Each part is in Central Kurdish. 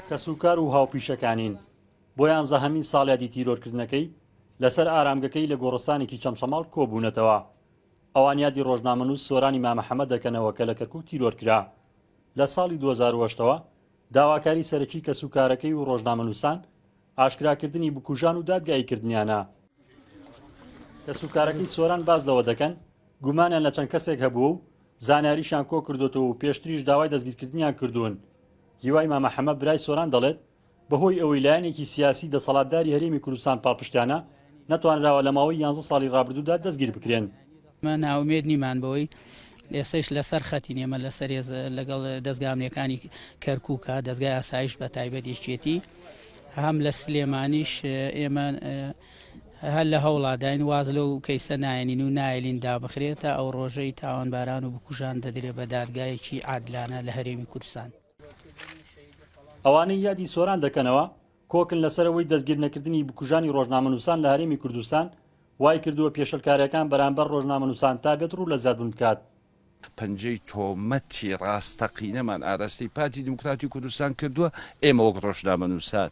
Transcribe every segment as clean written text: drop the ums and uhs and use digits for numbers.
کەسوکار و هاوپیشەکانین بۆیان زەهەمین ساڵیادی تیرۆرکردنەکەی لەسەر ئارامگەکەی لە گۆڕستانێکی چەمشەماڵ کۆبوونەتەوە. ئەوان یادی ڕۆژنامەنووس سۆرانی مامەحەمەد دەکەنەوە کە لە کەرکووک تیرۆرکرا. لە ساڵی 2008ەوە داواکاری سەرەکی کەسوکارەکەی و ڕۆژنامەنووسان ئاشکراکردنی بکوژان و دادگاییکردنیانە. کەسوکارەکەی سۆران باز لەوە دەکەن گومانیان لە چەند کەسێک هەبوو و زانیاریشان کۆ کردوتەوە و پێشتریش داوای دەستگیرکردنیان کردوون. هیوای مامەحەمەد برای سۆران دەڵێت بەهۆی ئەوەی لایەنێکی سیاسی دەسەڵاتداری هەرێمی کوردستان پاڵپشتیانە نەتوانراوە لە ماوەی 11 ساڵی ڕابردوودا دەستگیر بکرێن. من ناومێد نیمان بەوەی ئێستش لەسەر خەتی ئێمە لەسەر لەگەڵ دەستگامنیەکانی کەرکووکە دەستگای ئاسایش بە تایبەتیشێتی هەم لە سلێمانیش ئێمە هەر لە هەوڵاداین واز لەو کەیسە نایەنین و نایلین دابخرێتە ئەو ڕۆژەی تاوانباران و بکوژان دەدرێت بە دادگایەکی عادلانە لە هەرێمی کوردستان. ئەوانەی یادی سۆران دەکەنەوە کۆکن لەسەرەوەی دەستگیر نەکردنی بکوژانی ڕۆژنامەنووسان لە هەرێمی کوردستان وای کردووە پێشەلکاریەکان بەرامبەر ڕۆژنامەنووسان تا بێت ڕوو لە زیادبوون بکات. پەنجەی تۆمەتی ڕاستەقینەمان ئاراستەی پارتی دموکراتی کوردستان کردووە ئێمە وەک ڕۆژنامەنووسان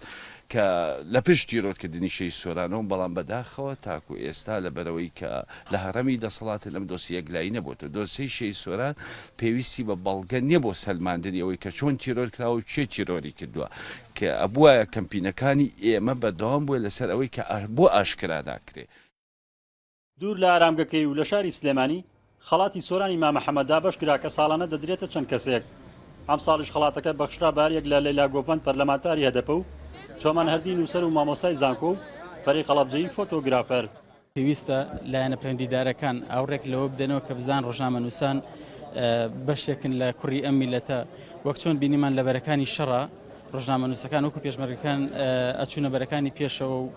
کە لە پشت تیرۆرکردنی شەی سۆرانەوە بەڵام بەداخەوە تاکو ئێستا لە بەرەوەی کە لە هەڕەمی دەسەڵاتە لەم دۆسی یەکلایی نەبووە دۆسەی شەی سۆران پێویستی بە بەڵگە نییە بۆ سەلماندنی ئەوەی کە چۆن تیرۆرکراوە و چێ تیرۆری کردووە کە ئەبووە کەمپینەکانی ئێمە بەدەوام بووە لەسەر ئەوەی کە بۆ ئاشکرا ناکرێ. دوور لە ئارامگەکەی و لە شاری سلێمانی خەڵاتی سۆرانی مامەحەمەددا بەشکرا کە ساڵانە دەدرێتە چەند کەسێک. ئەم ساڵیش خەڵاتەکە بەخشرا بارێک لە لەیلا گۆپەند پەرلەمانتاری هەدەپە و چۆمان هەردی نووسەر و مامۆستای زانکۆ و فەری قەڵەبجەیی فۆتۆگرافەر. پێویستە لایەنە پەیوەندیدارەکان ئاوڕێک لەوە بدەنەوە کە بزان ڕۆژنامەنووسان بەشێکن لە کوڕی ئەم میلەتە وەک چۆن بینیمان لە بەرەکانی شەڕە ڕۆژنامەنووسەکان وەکو پێشمەرگەکان ئەچوونە بەرەکانی پێشەوە و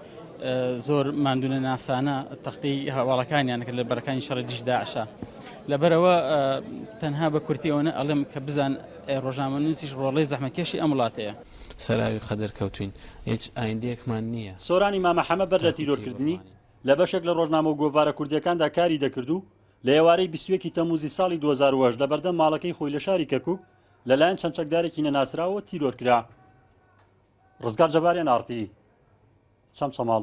زۆر ماندونە ناسانە تەختەی هەواڵەکانیان کرد لە بەرەکانی شەڕی دژ داعشە. لەبەرەوە تەنها بە کورتیەوەنە ئەڵێم کە بزان ڕۆژنامەنووسیش ڕۆڵەی زەحمەتکێشی ئەم وڵاتەیە. سەراوی قەدەر کەوتوین هیچ ئایندەیەکمان نییە. سۆرانی مامەحەمەد بەر لە تیرۆرکردنی لە بەشێک لە ڕۆژنامە و گۆڤارە کوردیەکاندا کاری دەکرد و لە ئێوارەی 21 تەموزی ساڵی 2008 لە بەردەم ماڵەکەی خۆی لە شاری کەرکووک لەلایەن چەند چەکدارێکی نەناسراوە تیرۆرکرا. ڕزگار جەباریان ئارتی چەمسەماڵ.